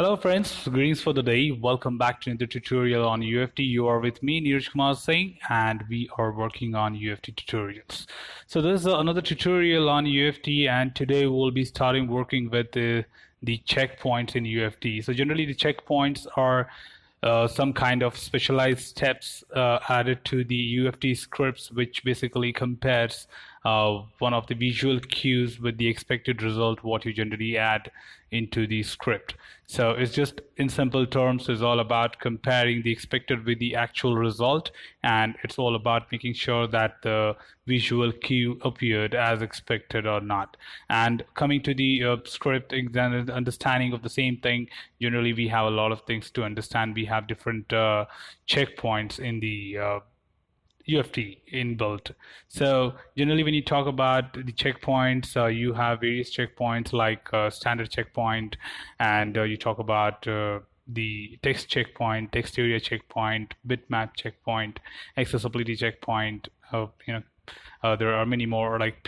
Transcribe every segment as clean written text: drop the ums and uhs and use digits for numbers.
Hello friends, greetings for the day. Welcome back to another tutorial on UFT. You are with me, Neeraj Singh, and we are working on UFT tutorials. So this is another tutorial on UFT, and today we'll be starting working with the checkpoints in UFT. So generally the checkpoints are some kind of specialized steps added to the UFT scripts, which basically compares one of the visual cues with the expected result what you generally add into the script. So it's just in simple terms is all about comparing the expected with the actual result, and it's all about making sure that the visual cue appeared as expected or not. And coming to the script understanding of the same thing, generally we have a lot of things to understand. We have different checkpoints in the UFT inbuilt. So generally when you talk about the checkpoints, you have various checkpoints like standard checkpoint, and you talk about the text checkpoint, text area checkpoint, bitmap checkpoint, accessibility checkpoint. There are many more like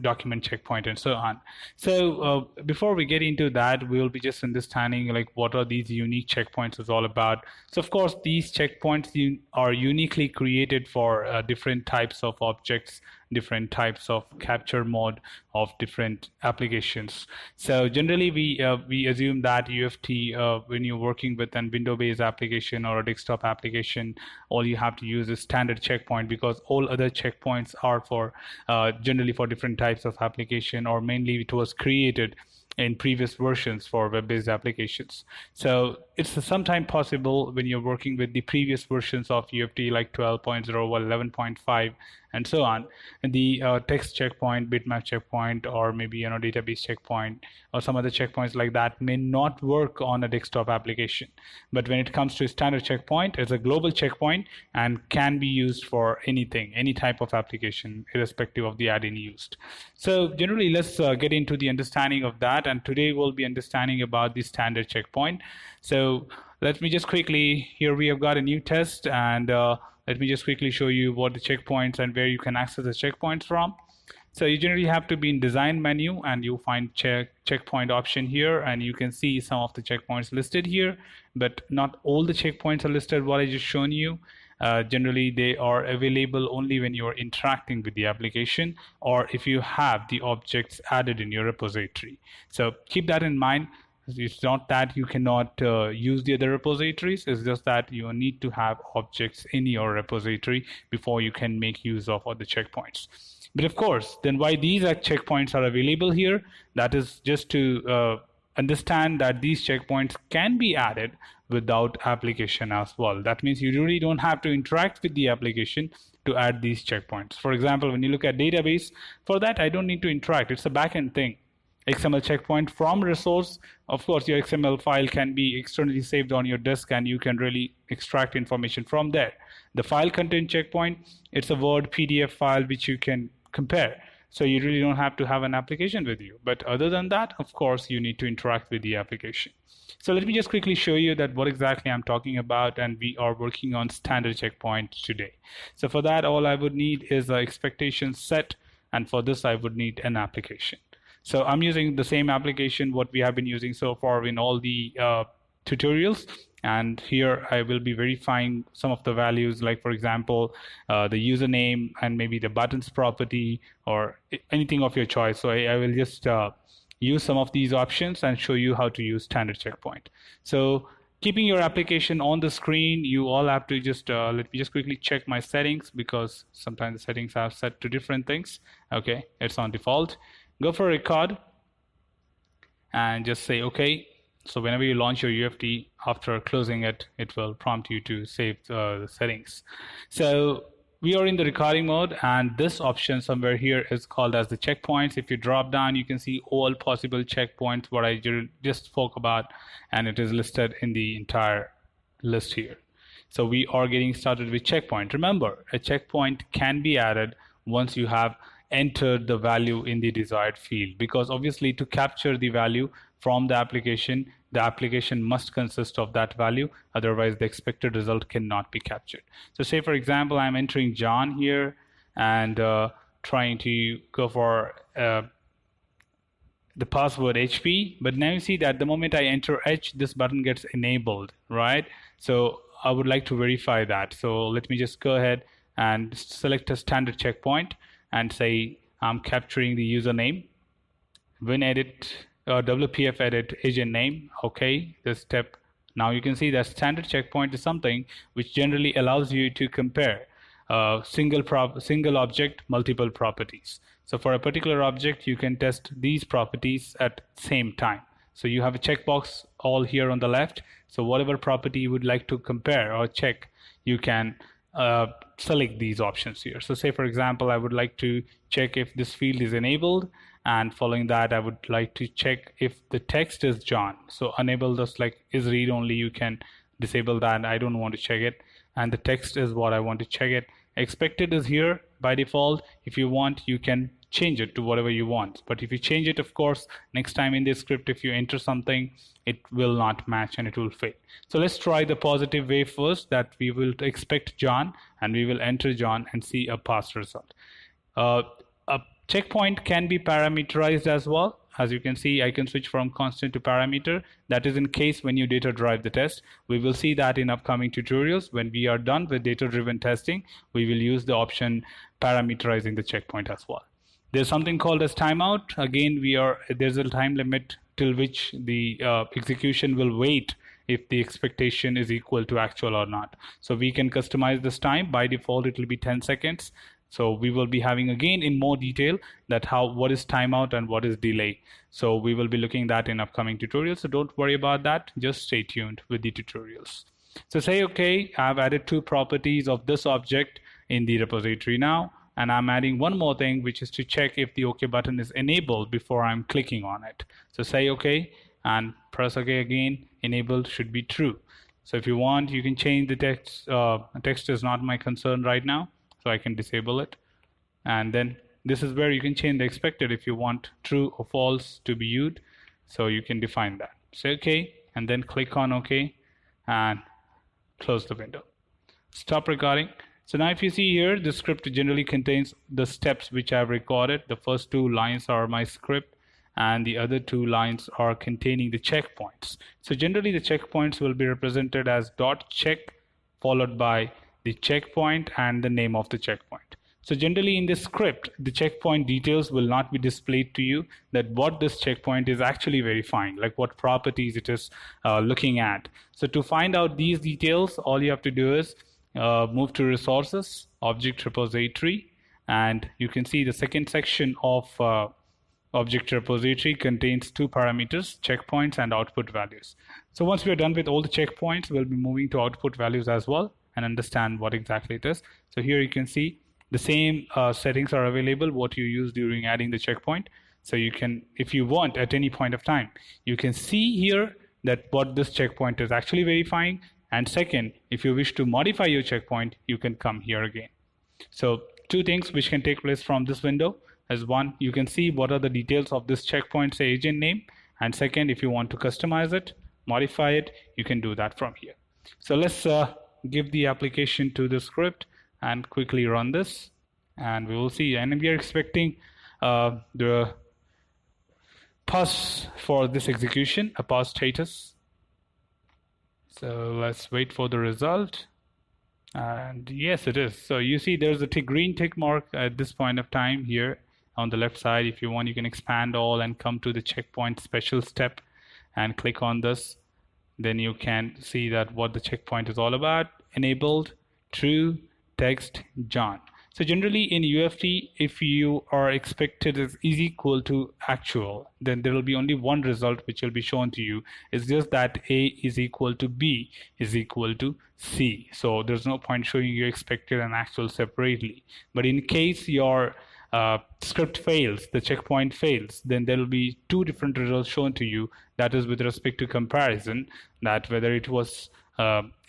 document checkpoint and so on. So before we get into that, we'll be just understanding like what are these unique checkpoints is all about. So of course these checkpoints are uniquely created for different types of objects, different types of capture mode of different applications. So generally we assume that UFT when you're working with an window-based application or a desktop application, all you have to use is standard checkpoint, because all other checkpoints are for generally for different types of application, or mainly it was created in previous versions for web-based applications. So it's sometimes possible when you're working with the previous versions of UFT like 12.0 or 11.5 and so on, and the text checkpoint, bitmap checkpoint, or maybe database checkpoint or some other checkpoints like that may not work on a desktop application. But when it comes to a standard checkpoint, it's a global checkpoint and can be used for anything, any type of application, irrespective of the add-in used. So generally let's get into the understanding of that, and today we'll be understanding about the standard checkpoint. So let me just quickly, here we have got a new test, and let me just quickly show you what the checkpoints and where you can access the checkpoints from. So you generally have to be in design menu, and you'll find checkpoint option here, and you can see some of the checkpoints listed here, but not all the checkpoints are listed what I just shown you. Generally they are available only when you are interacting with the application, or if you have the objects added in your repository. So keep that in mind. It's not that you cannot use the other repositories, it's just that you need to have objects in your repository before you can make use of other checkpoints. But of course, then why these checkpoints are available here, that is just to understand that these checkpoints can be added without application as well. That means you really don't have to interact with the application to add these checkpoints. For example, when you look at database, for that I don't need to interact, it's a backend thing. XML checkpoint from resource, of course your XML file can be externally saved on your disk and you can really extract information from there. The file content checkpoint, it's a Word PDF file which you can compare, so you really don't have to have an application with you. But other than that, of course you need to interact with the application. So let me just quickly show you that what exactly I'm talking about, and we are working on standard checkpoint today. So for that, all I would need is an expectation set, and for this I would need an application. So I'm using the same application what we have been using so far in all the tutorials, and here I will be verifying some of the values, like for example the username and maybe the buttons property or anything of your choice. So I will just use some of these options and show you how to use standard checkpoint. So keeping your application on the screen, you all have to just let me just quickly check my settings, because sometimes the settings are set to different things. Okay, it's on default. Go for record and just say okay. So whenever you launch your UFT, after closing it, it will prompt you to save the settings. So we are in the recording mode, and this option somewhere here is called as the checkpoints. If you drop down, you can see all possible checkpoints what I just spoke about, and it is listed in the entire list here. So we are getting started with checkpoint. Remember, a checkpoint can be added once you have entered the value in the desired field, because obviously to capture the value from the application must consist of that value, otherwise the expected result cannot be captured. So say for example I'm entering John here and trying to go for the password HP, but now you see that the moment I enter H, this button gets enabled, right? So I would like to verify that. So let me just go ahead and select a standard checkpoint and say I'm capturing the username. Win edit, WPF edit agent name. Okay, this step. Now you can see that standard checkpoint is something which generally allows you to compare single object, multiple properties. So for a particular object, you can test these properties at same time. So you have a checkbox all here on the left. So whatever property you would like to compare or check, you can select these options here. So say, for example, I would like to check if this field is enabled, and following that, I would like to check if the text is John. So enable this, like is read only, you can disable that. I don't want to check it. And the text is what I want to check it. Expected is here by default. If you want, you can change it to whatever you want. But if you change it, of course, next time in this script, if you enter something, it will not match and it will fail. So let's try the positive way first, that we will expect John and we will enter John and see a pass result. A checkpoint can be parameterized as well. As you can see, I can switch from constant to parameter. That is in case when you data drive the test. We will see that in upcoming tutorials. When we are done with data-driven testing, we will use the option parameterizing the checkpoint as well. There's something called as timeout. Again, there's a time limit till which the execution will wait if the expectation is equal to actual or not. So we can customize this time. By default, it will be 10 seconds. So we will be having again in more detail that what is timeout and what is delay. So we will be looking at that in upcoming tutorials. So don't worry about that. Just stay tuned with the tutorials. So say, okay, I've added 2 properties of this object in the repository now. And I'm adding one more thing, which is to check if the OK button is enabled before I'm clicking on it. So say OK and press OK again. Enabled should be true. So if you want, you can change the text. Text is not my concern right now, so I can disable it. And then this is where you can change the expected if you want true or false to be used. So you can define that. Say OK and then click on OK and close the window. Stop recording. So now if you see here, the script generally contains the steps which I've recorded. The first 2 lines are my script and the other 2 lines are containing the checkpoints. So generally the checkpoints will be represented as .check followed by the checkpoint and the name of the checkpoint. So generally in this script, the checkpoint details will not be displayed to you, that what this checkpoint is actually verifying, like what properties it is looking at. So to find out these details, all you have to do is move to resources, object repository, and you can see the second section of object repository contains 2 parameters, checkpoints and output values. So once we are done with all the checkpoints, we'll be moving to output values as well and understand what exactly it is. So here you can see the same settings are available what you use during adding the checkpoint. So you can, if you want at any point of time, you can see here that what this checkpoint is actually verifying. And second, if you wish to modify your checkpoint, you can come here again. So 2 things which can take place from this window is, one, you can see what are the details of this checkpoint, say agent name. And second, if you want to customize it, modify it, you can do that from here. So let's give the application to the script and quickly run this. And we will see. And we are expecting the pass for this execution, a pass status. So let's wait for the result. And yes, it is. So you see there's a green tick mark at this point of time here on the left side. If you want, you can expand all and come to the checkpoint special step and click on this. Then you can see that what the checkpoint is all about. Enabled, true, text, John. So generally in UFT, if you are expected is equal to actual, then there will be only one result which will be shown to you. It's just that A is equal to B is equal to C. So there's no point showing you expected and actual separately. But in case your script fails, the checkpoint fails, then there will be 2 different results shown to you. That is with respect to comparison, that whether it was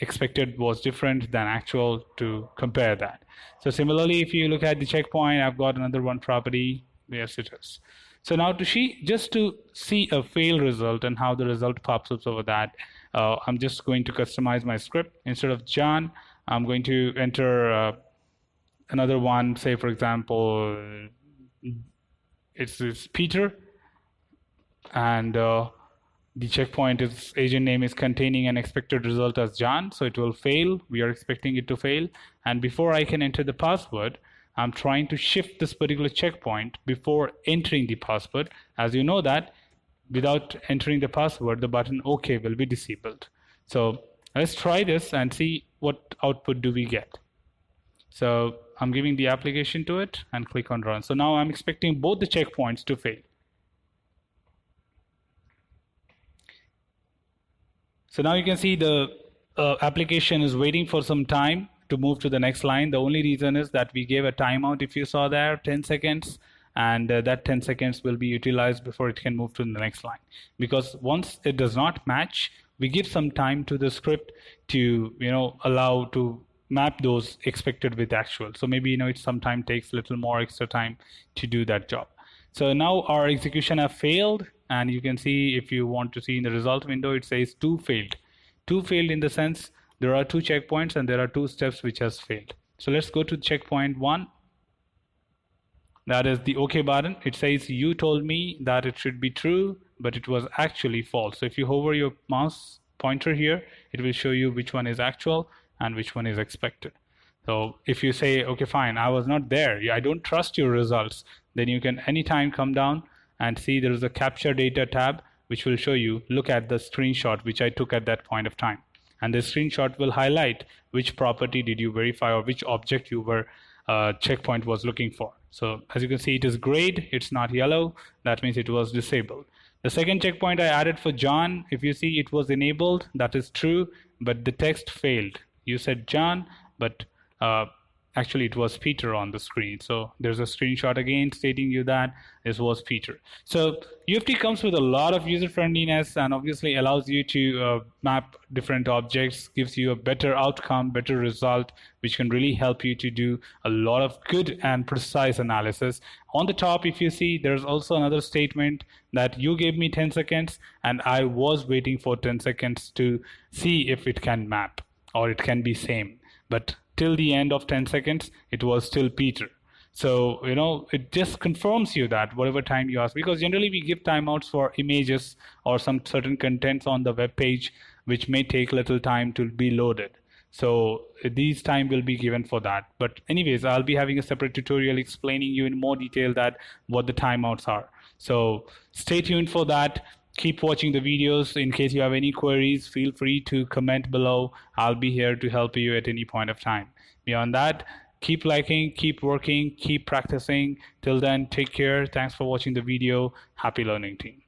expected was different than actual, to compare that. So similarly, if you look at the checkpoint, I've got another one property. Yes, it is. So now to see a fail result and how the result pops up over that, I'm just going to customize my script. Instead of John, I'm going to enter another one. Say for example, it's Peter. and the checkpoint is agent name is containing an expected result as John, so it will fail. We are expecting it to fail. And before I can enter the password, I'm trying to shift this particular checkpoint before entering the password. As you know that without entering the password, the button OK will be disabled. So let's try this and see what output do we get. So I'm giving the application to it and click on run. So now I'm expecting both the checkpoints to fail. So now you can see the application is waiting for some time to move to the next line. The only reason is that we gave a timeout, if you saw there, 10 seconds, and that 10 seconds will be utilized before it can move to the next line. Because once it does not match, we give some time to the script to allow to map those expected with actual. So maybe it sometimes takes a little more extra time to do that job. So now our execution have failed, and you can see, if you want to see in the result window, it says 2 failed. 2 failed in the sense there are 2 checkpoints and there are 2 steps which has failed. So let's go to checkpoint 1. That is the OK button. It says you told me that it should be true, but it was actually false. So if you hover your mouse pointer here, it will show you which one is actual and which one is expected. So if you say, okay, fine, I was not there, I don't trust your results, then you can anytime come down and see there is a capture data tab which will show you, look at the screenshot which I took at that point of time. And the screenshot will highlight which property did you verify or which object you were checkpoint was looking for. So as you can see, it is grayed, it's not yellow, that means it was disabled. The second checkpoint I added for John, if you see, it was enabled, that is true, but the text failed. You said John, but actually it was Peter on the screen. So there's a screenshot again stating you that this was Peter. So UFT comes with a lot of user friendliness and obviously allows you to map different objects, gives you a better outcome, better result, which can really help you to do a lot of good and precise analysis. On the top, if you see, there's also another statement that you gave me 10 seconds and I was waiting for 10 seconds to see if it can map or it can be same. But till the end of 10 seconds, it was still Peter. So, it just confirms you that whatever time you ask, because generally we give timeouts for images or some certain contents on the web page, which may take little time to be loaded. So these time will be given for that. But anyways, I'll be having a separate tutorial explaining you in more detail that what the timeouts are. So stay tuned for that. Keep watching the videos. In case you have any queries, feel free to comment below. I'll be here to help you at any point of time. Beyond that, keep liking, keep working, keep practicing. Till then, take care. Thanks for watching the video. Happy learning, team.